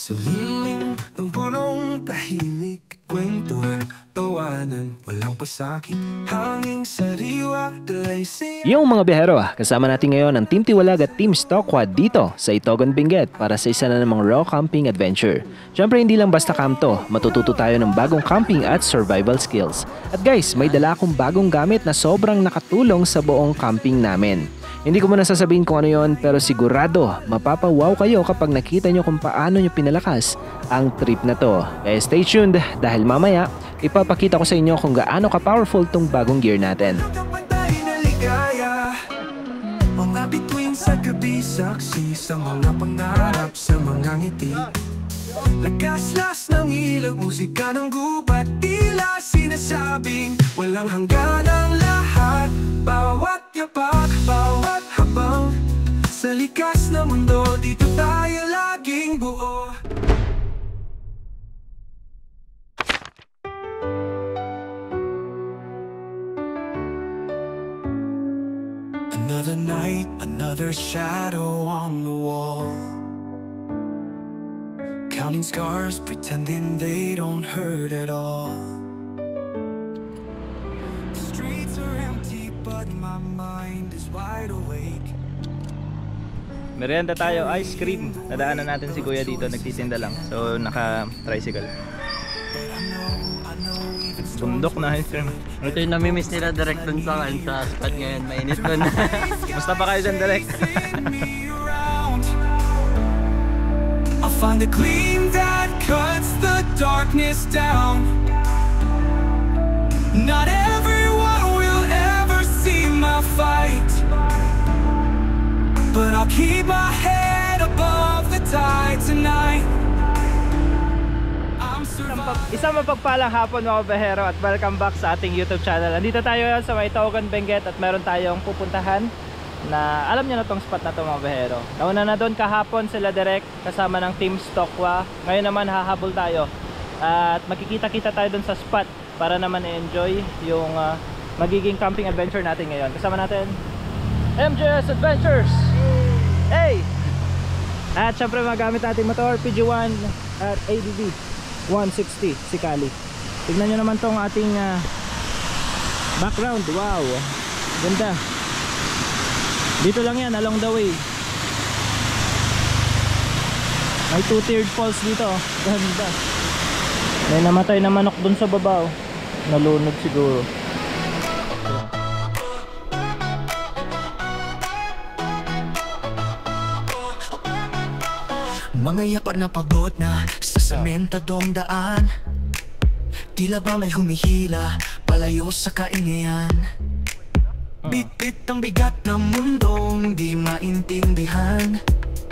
Sa lilim ng punong tahimik, kwentuhan, tawanan, walang pasakit, hanging sariwa, dalaysay. Yung mga biyahero, kasama natin ngayon ang Team Tiwalag at Team Stockquad dito sa Itogon Benguet para sa isa na namang raw camping adventure. Siyempre hindi lang basta camp to, matututo tayo ng bagong camping at survival skills. At guys, may dala akong bagong gamit na sobrang nakatulong sa buong camping namin. Hindi ko muna sasabihin kung ano yon, pero sigurado mapapawaw kayo kapag nakita nyo kung paano nyo pinalakas ang trip na to. Kaya stay tuned dahil mamaya ipapakita ko sa inyo kung gaano ka-powerful tong bagong gear natin. Mga bituin sa gabi, saksi sa mga pangarap, sa mga ngiti. Lakas-las ng ilaw, musika ng gubat, tila sinasabing walang hanggan ang lahat. Bawat yapak, bawat habang sa likas na mundo, dito tayo laging buo. Another night, another shadow on the wall, counting scars, pretending they don't hurt at all. The streets are empty, but my mind is wide awake. Merienda tayo, ice cream. Nadaanan natin si Kuya dito, nagtitinda lang. So, naka-tricycle. Bundok na ice cream. Ito yung namimiss nila direct dun sa spot ngayon. Mainit dun. Basta pa kayo dyan direct. I'll find a gleam that cuts the darkness down. Not everyone will ever see my fight, but I'll keep my head above the tide tonight. Isang mapagpalang hapon mga biyahero at welcome back sa ating YouTube channel. Nandito tayo sa Itogon Benguet at meron tayong pupuntahan na alam niyo na tong spot na to mga biyahero. Nauna na doon kahapon sila direct kasama ng Team Stockquad. Ngayon naman hahabol tayo at makikita-kita tayo doon sa spot para naman i-enjoy yung magiging camping adventure natin ngayon. Kasama natin MJS Adventures! Hey! At syempre magamit natin motor PG1 at ADV 160 si Kali. Tignan nyo naman tong ating background. Wow, ganda. Dito lang yan along the way. May two-tiered falls dito. Ganda. May namatay na manok dun sa baba. Nalunod siguro. Mga yapak na pagod na sa sementadong daan, tila ba may humihila palayo sa kaingayan. Bit-bit ang bigat ng mundong di maintindihan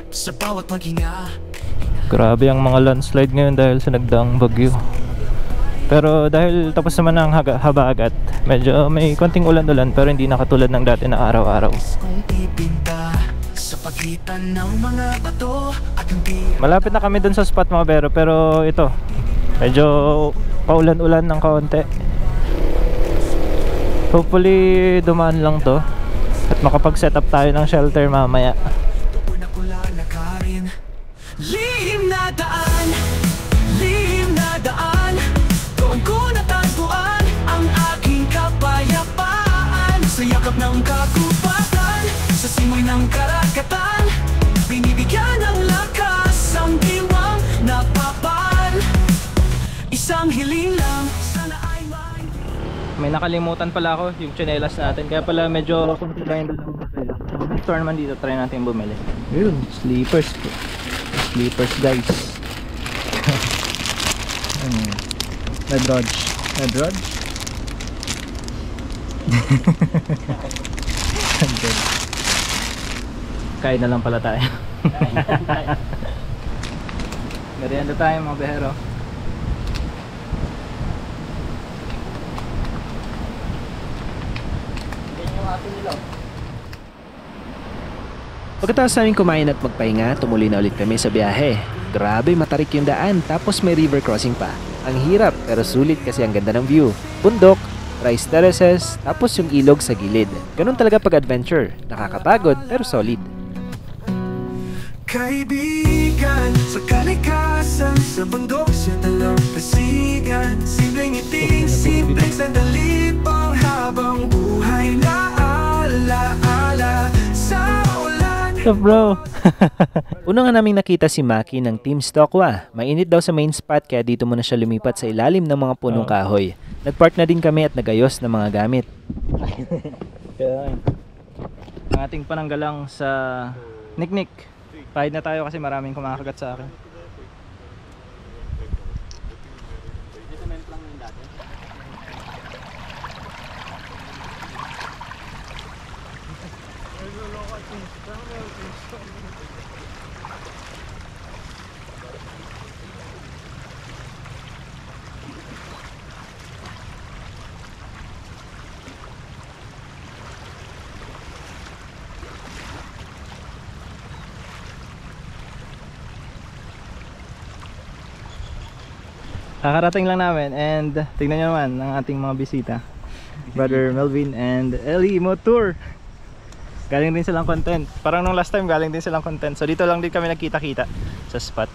sa bawat paghinga. Grabe ang mga landslide ngayon dahil sa nagdaang bagyo. Pero dahil tapos naman ang habagat, medyo may konting ulan-ulan pero hindi na katulad ng dati na araw-araw. Sa pagitan ng mga bato at malapit na kami dun sa spot mga bero, pero ito medyo paulan-ulan ng kaunti. Hopefully dumaan lang to at makapag-set up tayo ng shelter mamaya. Lihim na daan, doon ko natagpuan ang aking kapayapaan. Sa yakap ng kagubatan, sa simoy ng karagatan, binibigyan ng lakas ang diwang napapal. Isang hiling lang, sana ay May nakalimutan pala ako, yung tsinelas natin. Kaya pala medyo kunti lang yung bumili. Store naman dito, try natin bumili. Yun, sleepers po. Sleepers guys. Medrodge. Medrodge? Kain na lang pala tayo. Merienda tayo mga biyahero. Pagkatapos namin kumain at magpahinga, tumuloy na ulit kami sa biyahe. Grabe matarik yung daan, tapos may river crossing pa. Ang hirap pero sulit kasi ang ganda ng view. Bundok, rice terraces, tapos yung ilog sa gilid. Ganun talaga pag adventure. Nakakapagod pero solid. Kaibigan sa kalikasan. up, bro? Una nga naming nakita si Maki ng Team Stokwa. Mainit daw sa main spot kaya dito muna siya lumipat sa ilalim ng mga punong kahoy. Nagpark na din kami at nagayos ng mga gamit. Ang ating pananggalang sa Niknik. Pahid na tayo kasi maraming kumakagat sa akin. Kakarating lang namin and tignan nyo naman ang ating mga bisita. Brother Melvin and Ellie Motor. Galing din silang content. Parang nung last time galing din silang content. So dito lang din kami nagkita-kita sa spot.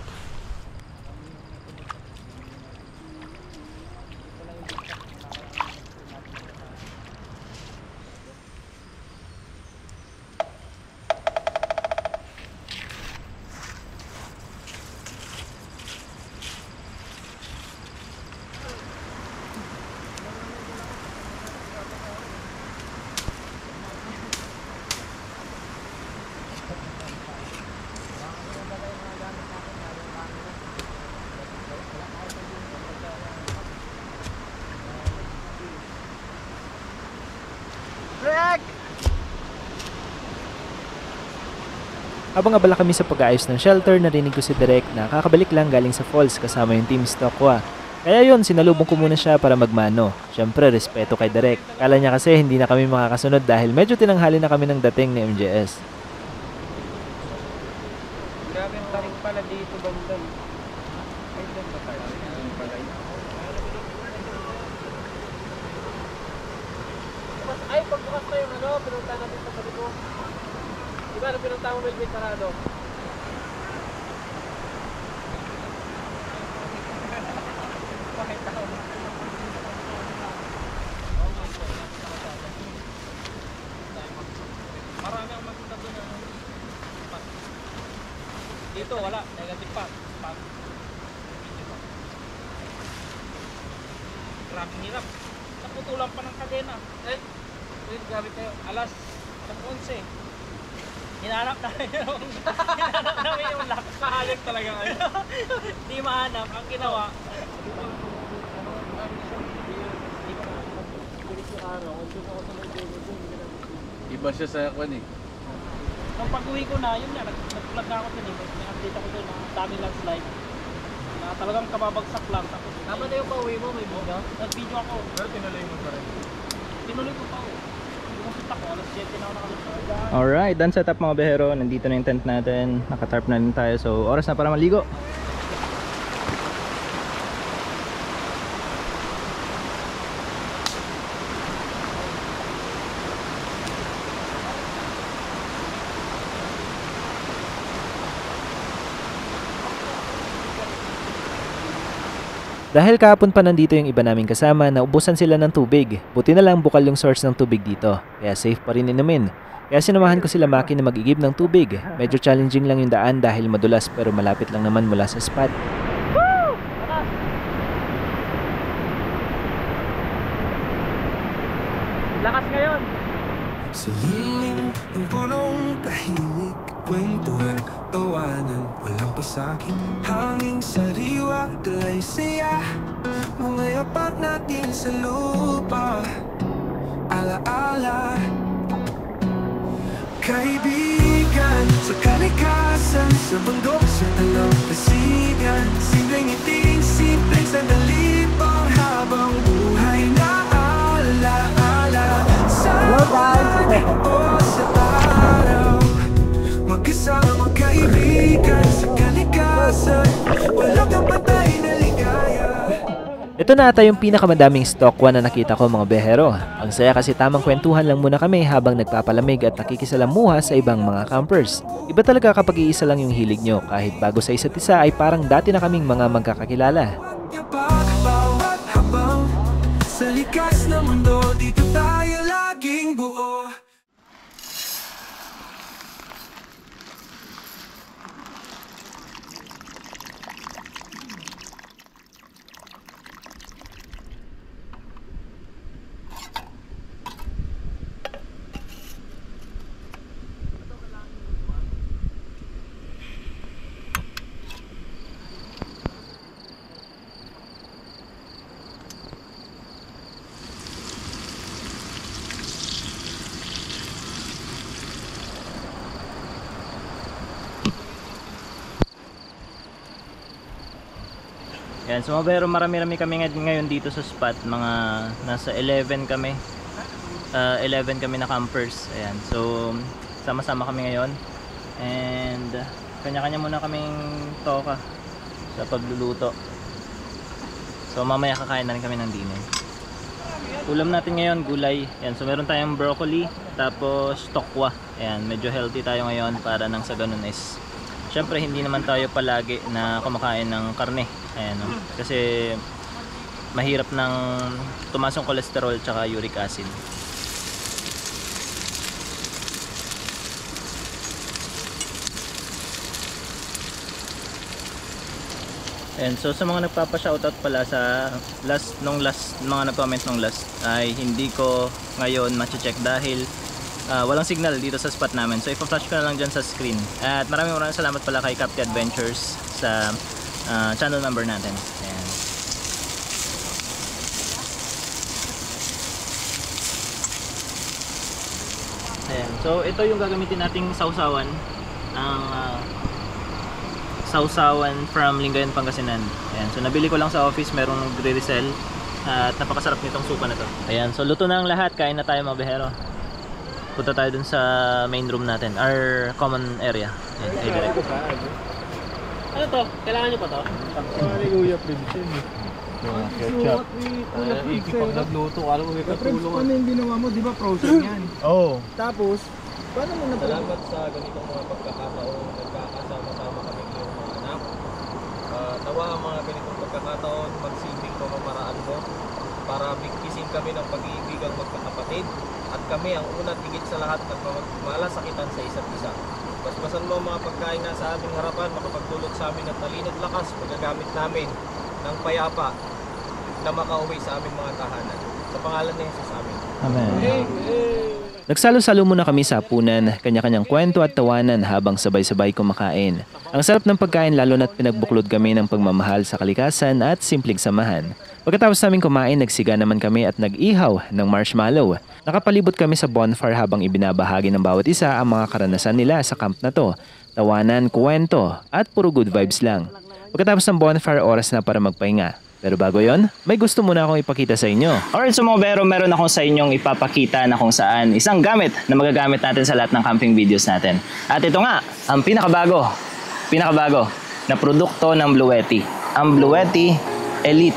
Habang abala kami sa pag-aayos ng shelter, narinig ko si Derek na kakabalik lang galing sa falls kasama yung Team Stokwa. Kaya yun, sinalubong ko muna siya para magmano. Siyempre, respeto kay Derek. Kala niya kasi hindi na kami makakasunod dahil medyo tinanghali na kami ng dating ni MJS. Grabe yung tarik pala dito bandang. Ay, doon ba tayo? Ay, pagbukas tayo ano, pinunta natin sa paliko. Diba na pinunta mo Melvin Parado? Bakit tao? Marami ang magpunta doon. Dito wala, negative pa. Grabe hirap. Naputulan pa ng kadena. Eh, wait, grabe kayo. Alas 11. Hinahanap namin yung lock. Kahalit talaga ngayon. Hindi mahanap. Ang ginawa, Iba siya sa kwan eh. nung pag-uwi ko na, yun nga, nag-vlog na ako din. May update ako doon, ang dami landslide. Na talagang kababagsak lang. Tapos, tama na yung pauwi mo, may video? Nag-video ako. Pero tinuloy mo pa rin. Tinuloy ko pa ako. Pumunta ko, alas 7 na ako nakalusod. Alright, done setup mga behero. Nandito na yung tent natin. Nakatarp na rin tayo. So oras na para maligo. Dahil kahapon pa nandito yung iba naming kasama, naubusan sila ng tubig. Buti na lang bukal yung source ng tubig dito, kaya safe pa rin inumin. Kaya sinamahan ko sila Maki na mag-igib ng tubig. Medyo challenging lang yung daan dahil madulas pero malapit lang naman mula sa spot. Lakas ngayon! Sa hiling ng punong tahimik, kwentuhan, tawanan, walang pasakit. Hanging sariwa, dalay saya, mga yapak natin sa lupa. Alaala, kaibigan sa kalikasan, sa bundok, sa dalampasigan. Simpleng ngiting, simpleng sandali pang habang buhay na alaala. Sa buwan o sa araw, magkasama kaibigan sa kalikasan, walang kapatay na ligaya. Ito na ata yung pinakamadaming stokwa na nakita ko mga behero. Ang saya kasi tamang kwentuhan lang muna kami habang nagpapalamig at nakikisalamuha sa ibang mga campers. Iba talaga kapag iisa lang yung hilig nyo, kahit bago sa isa't isa ay parang dati na kaming mga magkakakilala. Yapak bawat habang sa likas na mundo, dito tayo laging buo. Ayan, so pero marami-rami kami ngayon dito sa spot. Mga nasa 11 kami. 11 kami na campers. Ayan, so sama-sama kami ngayon. And kanya-kanya muna kaming toka sa pagluluto. So mamaya kakain na rin kami ng dinner. Ulam natin ngayon, gulay. Ayan, so meron tayong broccoli, tapos tokwa. Ayan, medyo healthy tayo ngayon para nang sa ganun is syempre hindi naman tayo palagi na kumakain ng karne. Ayan, no? Kasi mahirap ng tumaas yung cholesterol tsaka uric acid. And so sa mga nagpapa-shoutout pala sa last mga nag-comment nung last ay hindi ko ngayon ma-check dahil walang signal dito sa spot namin. So ipa-flash ko na lang dyan sa screen. At maraming salamat pala kay Capti Adventures sa channel number natin. Ayan. Ayan. So ito yung gagamitin nating sausawan. Ang sausawan from Lingayen, Pangasinan. Ayan. So nabili ko lang sa office, merong nagre-resell at napakasarap nitong suka na to. Ayan. So luto na ang lahat, kain na tayo mga behero. Punta tayo dun sa main room natin, our common area. Ayan, ay direct. Ano to? Kailangan nyo pa to? Ay, Kuya Prinsen. Ketchup. Iki pag nagluto, alam mo may katulong. Ano yung ginawa mo? Di ba frozen yan? Oo. Tapos, paano mo na Salamat sa ganitong mga pagkakataon. Nagkakasama-sama kami ng mga anak. Nawa ang mga ganitong pagkakataon, magsilbing pamamaraan mo para bigkisin kami ng pag-iibigang magkakapatid. At kami ang una tigit sa lahat at malasakitan sa isa't isa. Basbasan mo ang mga pagkain na sa aming harapan, makapagdulot sa amin ng talino at lakas, magagamit namin ng payapa na makauwi sa aming mga tahanan. Sa pangalan ni Jesus, amin. Amen. Nagsalo-salo muna kami sa hapunan, kanya-kanyang kwento at tawanan habang sabay-sabay kumakain. Ang sarap ng pagkain lalo na't pinagbuklod kami ng pagmamahal sa kalikasan at simpleng samahan. Pagkatapos namin kumain, nagsiga naman kami at nag-ihaw ng marshmallow. Nakapalibot kami sa bonfire habang ibinabahagi ng bawat isa ang mga karanasan nila sa camp na to. Tawanan, kwento at puro good vibes lang. Pagkatapos ng bonfire, oras na para magpahinga. Pero bago yon, may gusto muna akong ipakita sa inyo. Alright, so mga behero, meron akong sa inyong ipapakita na kung saan isang gamit na magagamit natin sa lahat ng camping videos natin. At ito nga, ang pinakabago na produkto ng Bluetti. Ang Bluetti Elite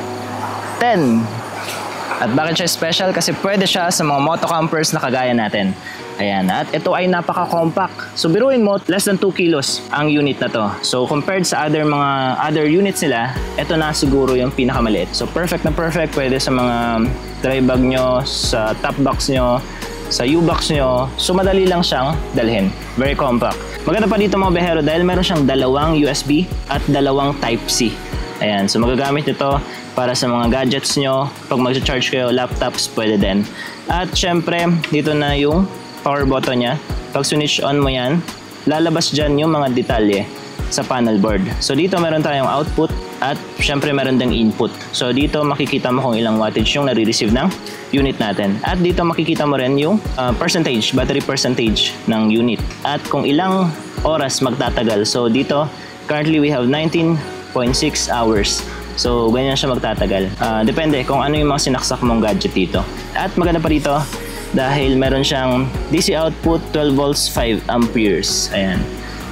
10. At bakit siya special? Kasi pwede siya sa mga motocampers na kagaya natin. Ayan, at ito ay napaka-compact. So biruin mo, less than 2 kilos ang unit na to. So compared sa other units nila, ito na siguro yung pinakamaliit. So perfect na perfect, pwede sa mga dry bag nyo, sa top box nyo, sa U-box nyo. So madali lang siyang dalhin. Very compact. Maganda pa dito mga behero dahil meron siyang dalawang USB at dalawang Type-C. Ayan, so magagamit nito para sa mga gadgets nyo. Pag mag-charge kayo, laptops, pwede din. At syempre, dito na yung power button niya. Pag switch on mo yan, lalabas dyan yung mga detalye sa panel board. So dito meron tayong output at syempre meron ding input. So dito makikita mo kung ilang wattage yung nare-receive ng unit natin. At dito makikita mo rin yung battery percentage ng unit. At kung ilang oras magtatagal. So dito, currently we have 19.6 hours. So ganyan siya magtatagal. Depende kung ano yung mga sinaksak mong gadget dito. At maganda pa dito, dahil meron siyang DC output 12 volts 5 amperes. Ayan.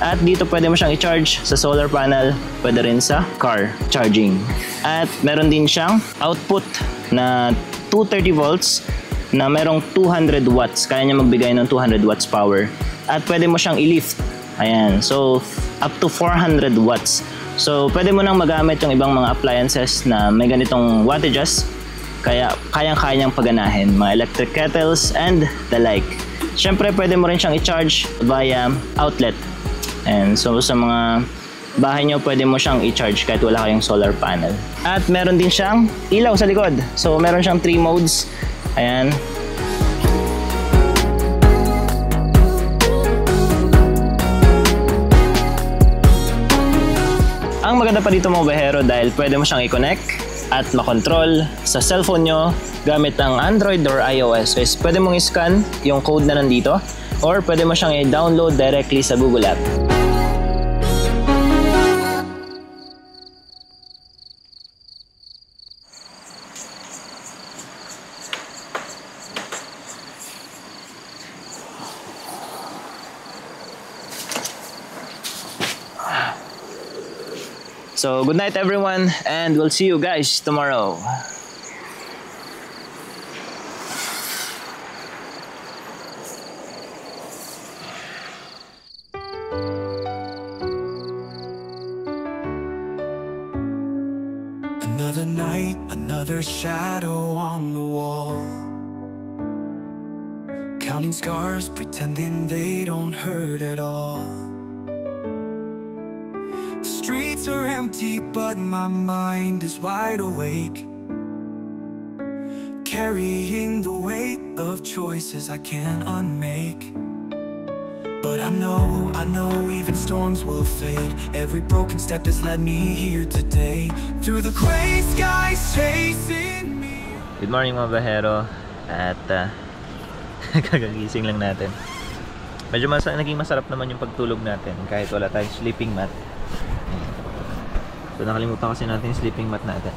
At dito pwede mo siyang i-charge sa solar panel, pwede rin sa car charging. At meron din siyang output na 230 volts na merong 200 watts. Kaya niya magbigay ng 200 watts power. At pwede mo siyang i-lift. Ayan. So up to 400 watts. So pwede mo nang magamit yung ibang mga appliances na may ganitong wattages. Kaya kayang-kayang paganahin, mga electric kettles and the like. Siyempre, pwede mo rin siyang i-charge via outlet. And so sa mga bahay nyo, pwede mo siyang i-charge kahit wala kayong solar panel. At meron din siyang ilaw sa likod. So meron siyang 3 modes. Ayan. Ang maganda pa dito mga behero dahil pwede mo siyang i-connect at makontrol sa cellphone nyo gamit ang Android or iOS. So pwede mong i-scan yung code na nandito or pwede mo siyang i-download directly sa Google App. So, good night everyone, and we'll see you guys tomorrow. Another night, another shadow on the wall. Counting scars, pretending they don't hurt at all. The streets are empty, but my mind is wide awake, carrying the weight of choices I can't unmake. But I know even storms will fade. Every broken step has led me here today. Through the gray skies chasing me. Good morning mga bahero. At kagagising lang natin. Medyo naging masarap naman yung pagtulog natin kahit wala tayong sleeping mat. So nakalimutan kasi natin yung sleeping mat natin.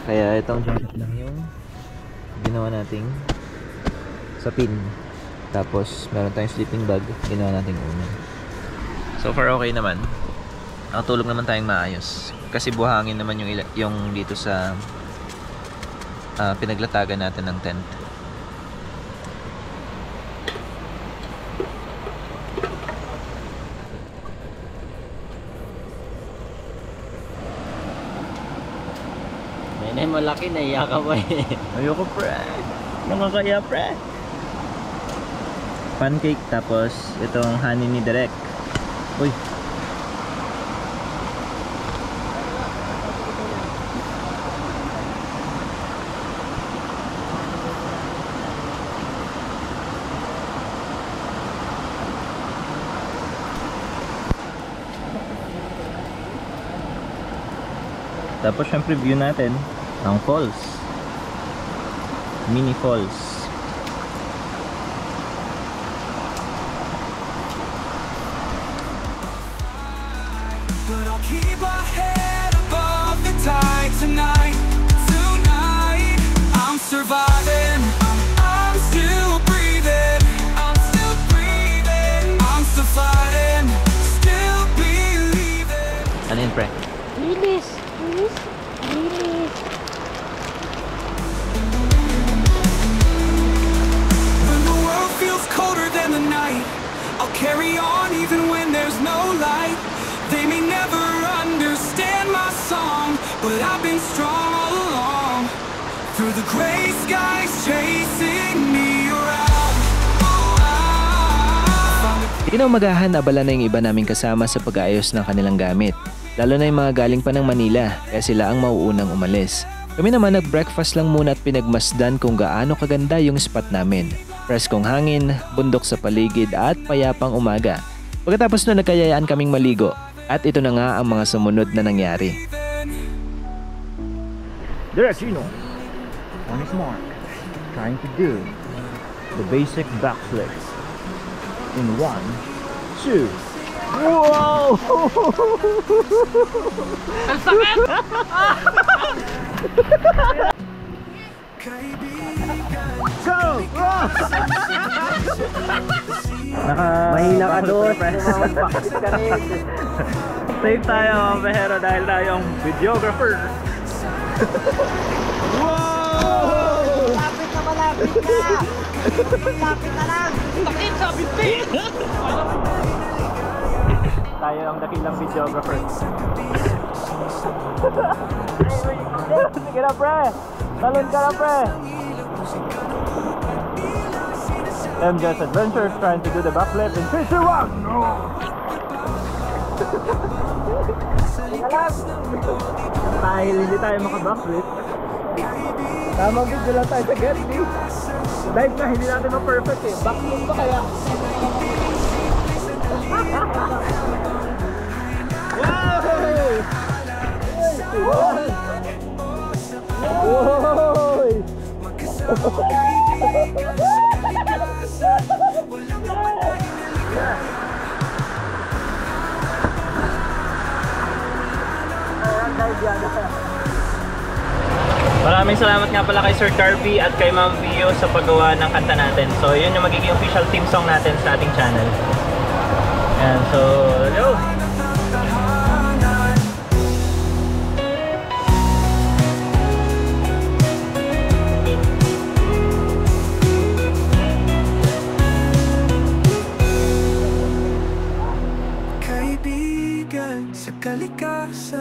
Kaya itong jacket lang yung ginawa nating sapin. Tapos meron tayong sleeping bag, ginawa nating unan. So far okay naman. Nakatulog naman tayong maayos. Kasi buhangin naman yung dito sa pinaglatagan natin ng tent. May malaki na iya ka ba eh. Ayoko pre. Nakakaya pre. Pancake tapos itong honey ni Direk. Uy. Tapos syempre view natin ang falls. Mini falls. But I'll keep my head above the tide tonight. Tonight, I'm surviving. I'm still breathing. I'm still breathing. I'm still fighting. Still believing. Ano yun pre? Lilis! Lilis! Lilis! When the world feels colder than the night, I'll carry on even when there's no light. They may never understand my song, but I've been strong all along. Through the gray skies chasing me around. Inaumagahan, abala na yung iba naming kasama sa pag-aayos ng kanilang gamit. Lalo na yung mga galing pa ng Manila, kaya sila ang mauunang umalis. Kami naman nag-breakfast lang muna at pinagmasdan kung gaano kaganda yung spot namin. Preskong hangin, bundok sa paligid at payapang umaga. Pagkatapos nun nagkayayaan kaming maligo. At ito na nga ang mga sumunod na nangyari. Diretino on his mark, trying to do the basic backflip in 1, 2. Wow! Ang sakit! Go! Mahina ka doon. Save tayo mga bahero dahil tayong videographer. Wow! Lapit na malapit na! Lapit na lang! Sakit sa bitin! Tayo ang dakilang videographer. Sige na pre! Talon ka na pre! MJ's Adventures trying to do the backflip in 3, 2, 1! No! Dahil hindi tayo maka-backflip, tamang video lang tayo sa Get Me. Dive na, hindi natin ma-perfect eh. Backflip pa kaya? Maraming salamat nga pala kay Sir Carby at kay Ma'am Vio sa paggawa ng kanta natin. So yun yung magiging official theme song natin sa ating channel. And so, yo!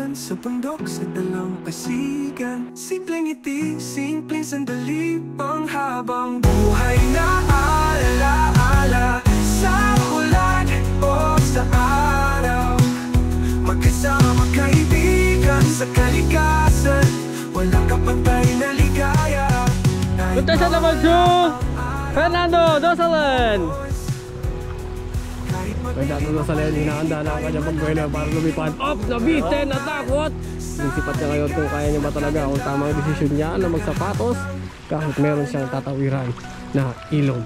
kalikasan, sa bundok, sa dalampasigan. Simpleng ngiti, simpleng sandali, panghabang buhay na alaala. Sa ulan o sa araw, magkasama kaibigan sa kalikasan. Walang kapantay na ligaya. Punta siya naman si Fernando Dosalan. Fernando Dosalan, hinahanda na ang kanyang pagbuena para lumipad. Nabitin, natakot. Nisipat niya ngayon kung kaya niya ba talaga, kung tama ang desisyon niya na magsapatos kahit meron siyang tatawiran na ilog.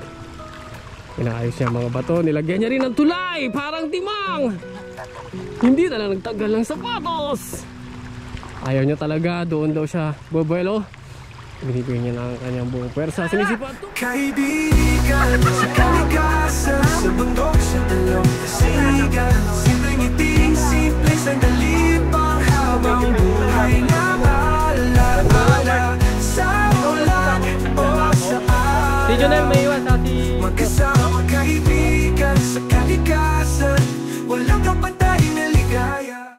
Inaayos niya mga bato, nilagyan niya rin ng tulay, parang timang. Hindi na lang nagtagal ng sapatos. Ayaw niya talaga, doon daw siya bubuelo. Binibigyan niya na ang kanyang buong pwersa. Sinisipat. Kaibigan sa kalikasan, sa bundok, sa dalampasigan. Simpleng ngiti, simpleng sandali, panghabang buhay na alaala. Sa ulan o sa araw, Si Jonel may iwan sa magkasama kaibigan sa kalikasan. Walang kapantay